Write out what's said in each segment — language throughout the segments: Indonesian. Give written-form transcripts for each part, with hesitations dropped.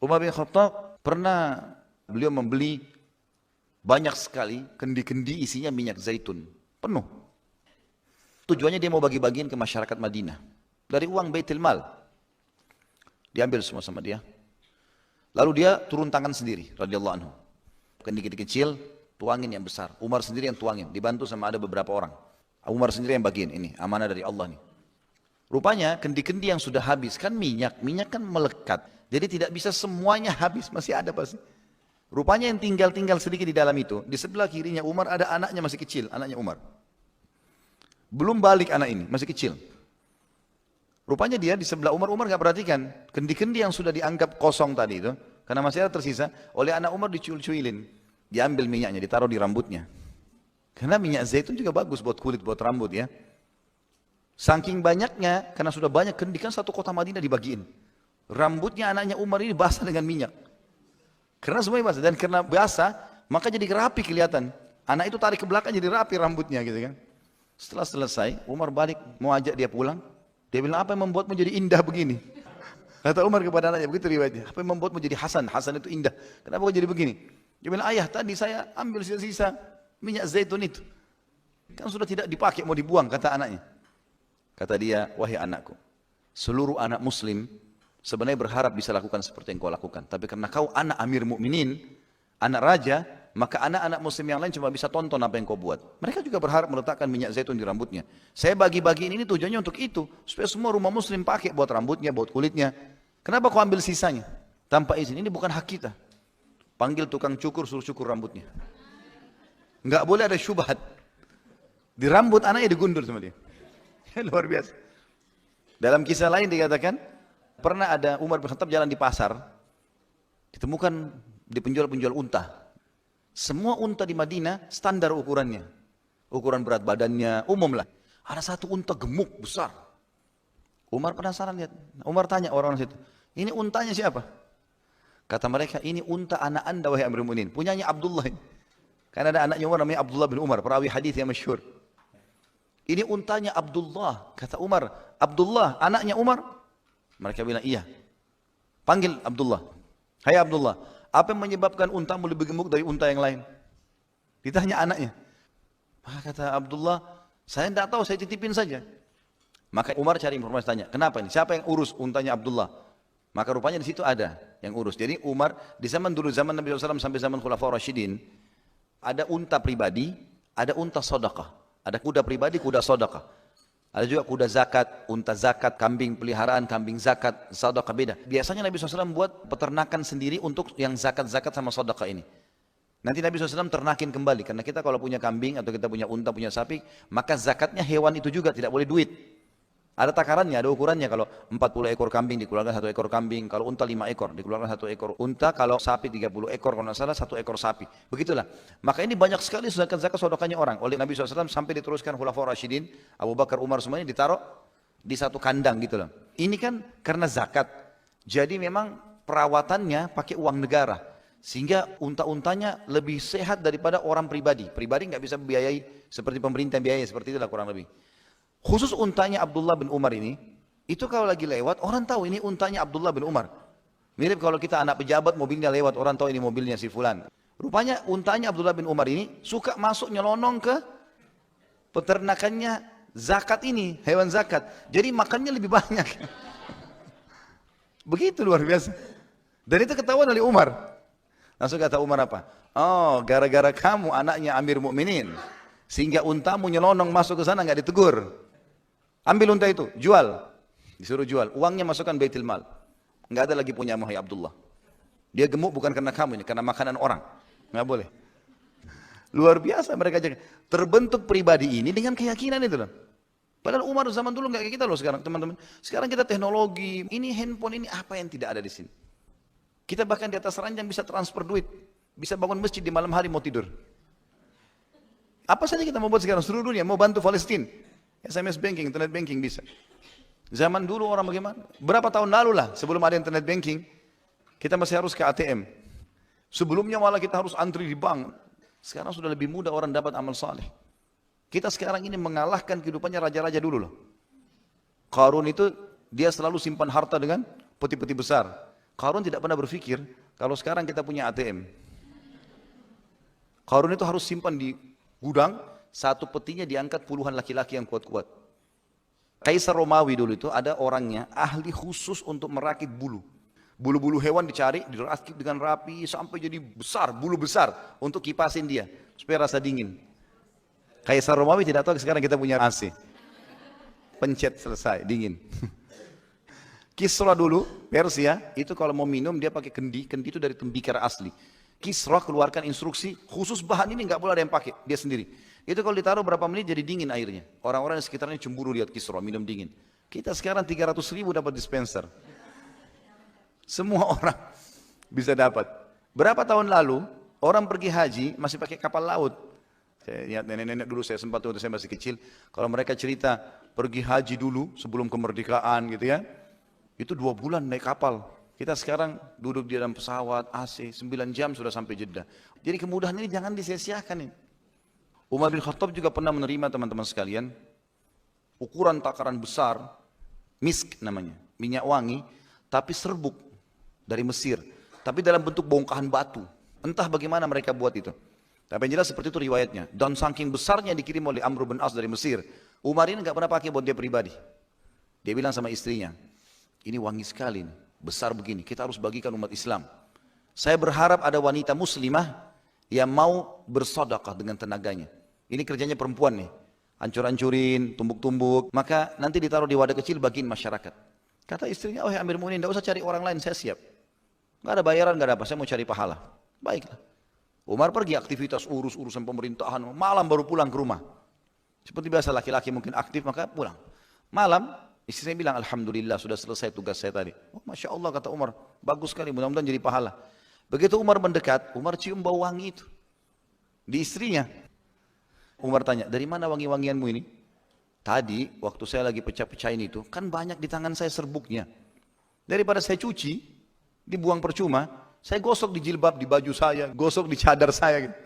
Umar bin Khattab pernah beliau membeli banyak sekali kendi-kendi isinya minyak zaitun. Penuh. Tujuannya dia mau bagi-bagiin ke masyarakat Madinah. Dari uang Baitul Mal. Diambil semua sama dia. Lalu dia turun tangan sendiri, radhiyallahu anhu. Kendi-kendi kecil, tuangin yang besar. Umar sendiri yang tuangin, dibantu sama ada beberapa orang. Umar sendiri yang bagiin, ini amanah dari Allah nih. Rupanya kendi-kendi yang sudah habis, kan minyak kan melekat. Jadi tidak bisa semuanya habis, masih ada pasti. Rupanya yang tinggal sedikit di dalam itu, di sebelah kirinya Umar ada anaknya masih kecil, anaknya Umar. Belum balik anak ini, masih kecil. Rupanya dia di sebelah Umar nggak perhatikan. Kendi-kendi yang sudah dianggap kosong tadi itu, karena masih ada tersisa, oleh anak Umar dicuil-cuilin. Diambil minyaknya, ditaruh di rambutnya. Karena minyak zaitun juga bagus buat kulit, buat rambut ya. Saking banyaknya, karena sudah banyak kendi, kan satu kota Madinah dibagiin. Rambutnya anaknya Umar ini basah dengan minyak. Karena semuanya basah, dan karena basah, maka jadi rapi kelihatan. Anak itu tarik ke belakang jadi rapi rambutnya gitu kan. Setelah selesai, Umar balik, mau ajak dia pulang. Dia bilang, apa yang membuatmu jadi indah begini? Kata Umar kepada anaknya, begitu riwayatnya. Apa yang membuatmu jadi Hasan? Hasan itu indah. Kenapa kau jadi begini? Dia bilang, ayah tadi saya ambil sisa-sisa minyak zaitun itu. Kan sudah tidak dipakai, mau dibuang, kata anaknya. Kata dia, wahai anakku, seluruh anak muslim sebenarnya berharap bisa lakukan seperti yang kau lakukan. Tapi karena kau anak Amir Mukminin, anak raja, maka anak-anak muslim yang lain cuma bisa tonton apa yang kau buat. Mereka juga berharap meletakkan minyak zaitun di rambutnya. Saya bagi-bagiin ini tujuannya untuk itu, supaya semua rumah muslim pakai buat rambutnya, buat kulitnya. Kenapa kau ambil sisanya? Tanpa izin, ini bukan hak kita. Panggil tukang cukur, suruh cukur rambutnya. Enggak boleh ada syubhat. Di rambut anaknya digundur sama dia. Luar biasa. Dalam kisah lain dikatakan, pernah ada Umar bin Khattab jalan di pasar, ditemukan di penjual-penjual unta. Semua unta di Madinah standar ukurannya. Ukuran berat badannya, umum lah. Ada satu unta gemuk, besar. Umar penasaran lihat. Umar tanya orang-orang situ, ini untanya siapa? Kata mereka, ini unta anak anda wahai Amirul Mukminin. Punyanya Abdullah. Karena ada anaknya Umar namanya Abdullah bin Umar, perawi hadis yang masyhur. Ini untanya Abdullah. Kata Umar, Abdullah anaknya Umar? Mereka bilang, iya. Panggil Abdullah. Hai Abdullah, apa yang menyebabkan untamu lebih gemuk dari unta yang lain? Ditanya anaknya. Maka kata Abdullah, saya tidak tahu, saya titipin saja. Maka Umar cari informasi, tanya, kenapa ini? Siapa yang urus untanya Abdullah? Maka rupanya di situ ada yang urus. Jadi Umar di zaman dulu, zaman Nabi SAW sampai zaman Khulafaur Rasyidin, ada unta pribadi, ada unta sedekah. Ada kuda pribadi, kuda sedekah. Ada juga kuda zakat, unta zakat, kambing peliharaan, kambing zakat, sedekah beda. Biasanya Nabi SAW buat peternakan sendiri untuk yang zakat-zakat sama sedekah ini. Nanti Nabi SAW ternakin kembali, karena kita kalau punya kambing atau kita punya unta, punya sapi, maka zakatnya hewan itu juga, tidak boleh duit. Ada takarannya, ada ukurannya. Kalau 40 ekor kambing dikeluarkan 1 ekor kambing, kalau unta 5 ekor dikeluarkan 1 ekor unta, kalau sapi 30 ekor, kalau tidak salah 1 ekor sapi. Begitulah. Maka ini banyak sekali zakat-zakat sedekahnya orang. Oleh Nabi SAW sampai diteruskan Khulafaur Rasyidin, Abu Bakar, Umar semuanya ditaruh di satu kandang gitu loh. Ini kan karena zakat. Jadi memang perawatannya pakai uang negara. Sehingga unta-untanya lebih sehat daripada orang pribadi. Pribadi nggak bisa membiayai seperti pemerintah biaya, seperti itulah kurang lebih. Khusus untanya Abdullah bin Umar ini, itu kalau lagi lewat, orang tahu ini untanya Abdullah bin Umar. Mirip kalau kita anak pejabat, mobilnya lewat, orang tahu ini mobilnya si fulan. Rupanya untanya Abdullah bin Umar ini suka masuk nyelonong ke peternakannya zakat ini, hewan zakat. Jadi makannya lebih banyak. Begitu luar biasa. Dan itu ketahuan oleh Umar. Langsung kata Umar apa? Oh, gara-gara kamu anaknya Amir Mukminin, sehingga untamu nyelonong masuk ke sana nggak ditegur. Ambil unta itu, jual. Disuruh jual. Uangnya masukkan Baitul Mal. Nggak ada lagi punya Muhammad Abdullah. Dia gemuk bukan karena kamu ini, karena makanan orang. Nggak boleh. Luar biasa mereka jaga. Terbentuk pribadi ini dengan keyakinan itu loh. Padahal Umar zaman dulu nggak kayak kita loh sekarang, teman-teman. Sekarang kita teknologi, ini handphone, ini apa yang tidak ada di sini. Kita bahkan di atas ranjang bisa transfer duit. Bisa bangun masjid di malam hari mau tidur. Apa saja kita mau buat sekarang, seluruh dunia mau bantu Palestina. SMS banking, internet banking bisa. Zaman dulu orang bagaimana? Berapa tahun lalu lah sebelum ada internet banking, kita masih harus ke ATM. Sebelumnya malah kita harus antri di bank. Sekarang sudah lebih mudah orang dapat amal saleh. Kita sekarang ini mengalahkan kehidupannya raja-raja dulu loh. Qarun itu dia selalu simpan harta dengan peti-peti besar. Qarun tidak pernah berpikir, kalau sekarang kita punya ATM. Qarun itu harus simpan di gudang, satu petinya diangkat puluhan laki-laki yang kuat-kuat. Kaisar Romawi dulu itu ada orangnya, ahli khusus untuk merakit bulu. Bulu-bulu hewan dicari, dirakit dengan rapi, sampai jadi besar, bulu besar, untuk kipasin dia, supaya rasa dingin. Kaisar Romawi tidak tahu sekarang kita punya AC. Pencet selesai, dingin. Kisra dulu, Persia, itu kalau mau minum dia pakai kendi, kendi itu dari tembikar asli. Kisra keluarkan instruksi, khusus bahan ini nggak boleh ada yang pakai, dia sendiri. Itu kalau ditaruh berapa menit jadi dingin airnya. Orang-orang di sekitarnya cemburu lihat Kisra minum dingin. Kita sekarang 300.000 dapat dispenser. Semua orang bisa dapat. Berapa tahun lalu, orang pergi haji masih pakai kapal laut. Saya lihat nenek-nenek dulu, saya sempat waktu saya masih kecil, kalau mereka cerita pergi haji dulu sebelum kemerdekaan gitu ya, itu 2 bulan naik kapal. Kita sekarang duduk di dalam pesawat, AC, 9 jam sudah sampai Jeddah. Jadi kemudahan ini jangan disia-siakan ini. Umar bin Khattab juga pernah menerima teman-teman sekalian, ukuran takaran besar, misk namanya, minyak wangi, tapi serbuk dari Mesir. Tapi dalam bentuk bongkahan batu. Entah bagaimana mereka buat itu. Tapi yang jelas seperti itu riwayatnya. Dan saking besarnya dikirim oleh Amr bin As dari Mesir. Umar ini nggak pernah pakai buat dia pribadi. Dia bilang sama istrinya, ini wangi sekali nih, besar begini, kita harus bagikan umat Islam. Saya berharap ada wanita muslimah yang mau bersedekah dengan tenaganya. Ini kerjanya perempuan nih, hancur-hancurin, tumbuk-tumbuk, maka nanti ditaruh di wadah kecil bagiin masyarakat. Kata istrinya, oh ya Amir Mu'minin, tidak usah cari orang lain, saya siap. Nggak ada bayaran, nggak ada apa, saya mau cari pahala. Baiklah. Umar pergi aktivitas urusan pemerintahan, malam baru pulang ke rumah. Seperti biasa laki-laki mungkin aktif, maka pulang. Malam, istri saya bilang, alhamdulillah sudah selesai tugas saya tadi. Oh, Masya Allah kata Umar, bagus sekali, mudah-mudahan jadi pahala. Begitu Umar mendekat, Umar cium bau wangi itu. Di istrinya. Umar tanya, dari mana wangi-wangianmu ini? Tadi, waktu saya lagi pecah-pecahin itu, kan banyak di tangan saya serbuknya. Daripada saya cuci, dibuang percuma, saya gosok di jilbab, di baju saya, gosok di cadar saya. Gitu.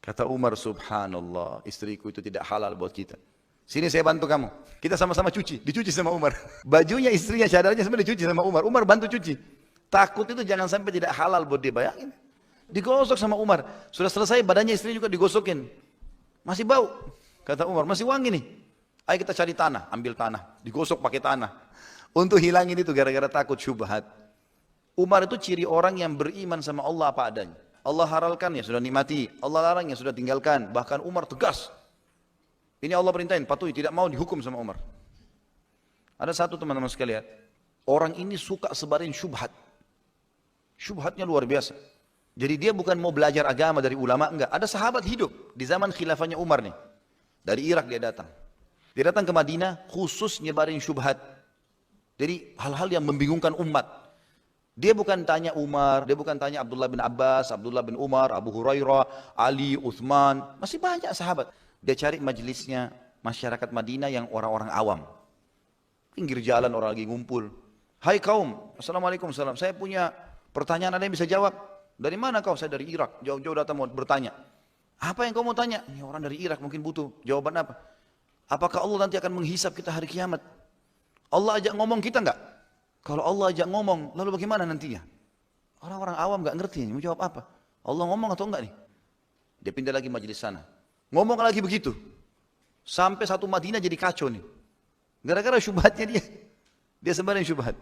Kata Umar, subhanallah, istriku itu tidak halal buat kita. Sini saya bantu kamu. Kita sama-sama cuci, dicuci sama Umar. Bajunya, istrinya, cadarnya semua dicuci sama Umar. Umar bantu cuci. Takut itu jangan sampai tidak halal buat dia, bayangin. Digosok sama Umar. Sudah selesai, badannya istrinya juga digosokin. Masih bau. Kata Umar, masih wangi nih. Ayo kita cari tanah, ambil tanah. Digosok pakai tanah. Untuk hilangin itu gara-gara takut syubhat. Umar itu ciri orang yang beriman sama Allah apa adanya. Allah halalkan ya sudah nikmati, Allah larang ya sudah tinggalkan. Bahkan Umar tegas. Ini Allah perintahin, patuhi, tidak mau dihukum sama Umar. Ada satu teman-teman sekalian, orang ini suka sebarin syubhat. Syubhatnya luar biasa. Jadi dia bukan mau belajar agama dari ulama, enggak. Ada sahabat hidup di zaman khilafahnya Umar nih. Dari Irak dia datang. Dia datang ke Madinah khusus nyebarin syubhat. Jadi hal-hal yang membingungkan umat. Dia bukan tanya Umar, dia bukan tanya Abdullah bin Abbas, Abdullah bin Umar, Abu Hurairah, Ali, Uthman. Masih banyak sahabat. Dia cari majelisnya masyarakat Madinah yang orang-orang awam. Pinggir jalan orang lagi ngumpul. Hai kaum, Assalamualaikum, salam. Saya punya pertanyaan, ada yang bisa jawab? Dari mana kau? Saya dari Irak, jauh-jauh datang mau bertanya. Apa yang kau mau tanya? Ini orang dari Irak mungkin butuh jawaban apa? Apakah Allah nanti akan menghisap kita hari kiamat? Allah ajak ngomong kita enggak? Kalau Allah ajak ngomong, lalu bagaimana nantinya? Orang-orang awam enggak ngerti, mau jawab apa? Allah ngomong atau enggak nih? Dia pindah lagi majelis sana. Ngomong lagi begitu. Sampai satu Madinah jadi kacau nih. Gara-gara syubhatnya dia. Dia sebarin syubhat.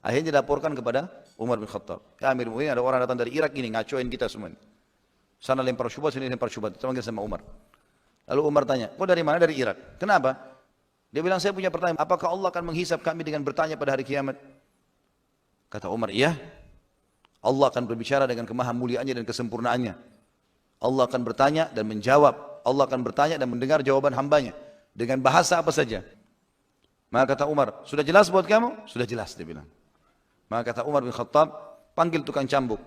Akhirnya dilaporkan kepada Umar bin Khattab. Ya Amir Mu'minin, ada orang datang dari Irak ini, ngacoin kita semua. Sana lempar syubhat, sini lempar syubhat. Kita panggil sama Umar. Lalu Umar tanya, kau dari mana? Dari Irak. Kenapa? Dia bilang, saya punya pertanyaan, apakah Allah akan menghisap kami dengan bertanya pada hari kiamat? Kata Umar, iya. Allah akan berbicara dengan kemahamuliaannya dan kesempurnaannya. Allah akan bertanya dan menjawab. Allah akan bertanya dan mendengar jawaban hambanya. Dengan bahasa apa saja. Maka kata Umar, sudah jelas buat kamu? Sudah jelas, dia bilang. Maka kata Umar bin Khattab, panggil tukang cambuk.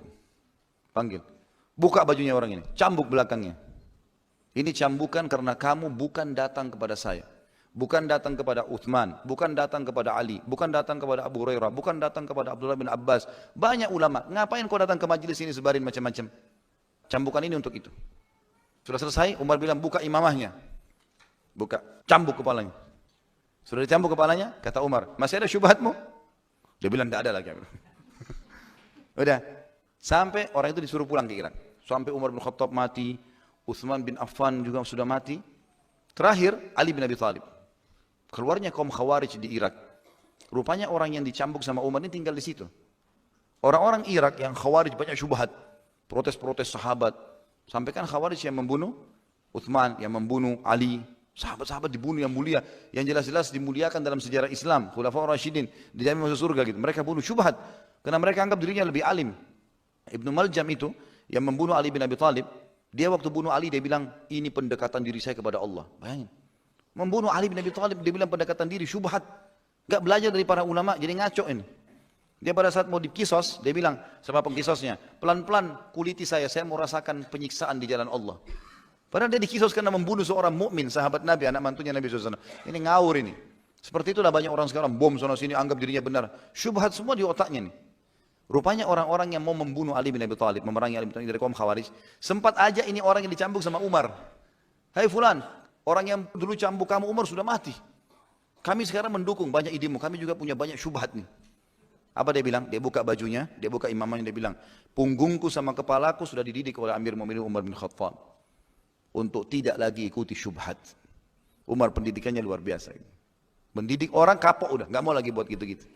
Panggil. Buka bajunya orang ini, cambuk belakangnya. Ini cambukan karena kamu bukan datang kepada saya. Bukan datang kepada Uthman, bukan datang kepada Ali, bukan datang kepada Abu Hurairah, bukan datang kepada Abdullah bin Abbas. Banyak ulama, ngapain kau datang ke majelis ini sebarin macam-macam? Cambukan ini untuk itu. Sudah selesai, Umar bilang buka imamahnya. Buka, cambuk kepalanya. Sudah dicambuk kepalanya, kata Umar, masih ada syubhatmu? Dia bilang tidak ada lagi. Udah, sampai orang itu disuruh pulang ke Irak. Sampai Umar bin Khattab mati, Utsman bin Affan juga sudah mati. Terakhir Ali bin Abi Thalib. Keluarnya kaum Khawarij di Irak. Rupanya orang yang dicambuk sama Umar ini tinggal di situ. Orang-orang Irak yang Khawarij banyak syubhat, protes-protes sahabat. Sampai kan Khawarij yang membunuh Utsman, yang membunuh Ali, sahabat-sahabat dibunuh yang mulia, yang jelas-jelas dimuliakan dalam sejarah Islam, Khulafaur Rasyidin, dijamin masuk surga gitu. Mereka bunuh syubhat karena mereka anggap dirinya lebih alim. Ibnu Maljam itu yang membunuh Ali bin Abi Thalib, dia waktu bunuh Ali dia bilang, ini pendekatan diri saya kepada Allah. Bayangin. Membunuh Ali bin Abi Thalib dia bilang pendekatan diri, syubhat. Gak belajar dari para ulama, jadi ngaco ini. Dia pada saat mau dikisos, dia bilang sama pengkisosnya, pelan-pelan kuliti saya mau rasakan penyiksaan di jalan Allah. Padahal dia dikisos karena membunuh seorang mukmin, sahabat Nabi, anak mantunya Nabi SAW. Ini ngawur ini. Seperti itulah banyak orang sekarang, bom sana sini, anggap dirinya benar. Syubhat semua di otaknya nih. Rupanya orang-orang yang mau membunuh Ali bin Abi Thalib, memerangi Ali bin Abi Thalib dari kaum Khawarij, sempat aja ini orang yang dicambuk sama Umar. Hai fulan, orang yang dulu cambuk kamu Umar sudah mati. Kami sekarang mendukung banyak idemu, kami juga punya banyak syubhat nih. Apa dia bilang? Dia buka bajunya, dia buka imamahnya, dia bilang, punggungku sama kepalaku sudah dididik oleh Amir Mu'minin Umar bin Khattab untuk tidak lagi ikuti syubhat. Umar pendidikannya luar biasa. Mendidik orang kapok udah, nggak mau lagi buat gitu-gitu.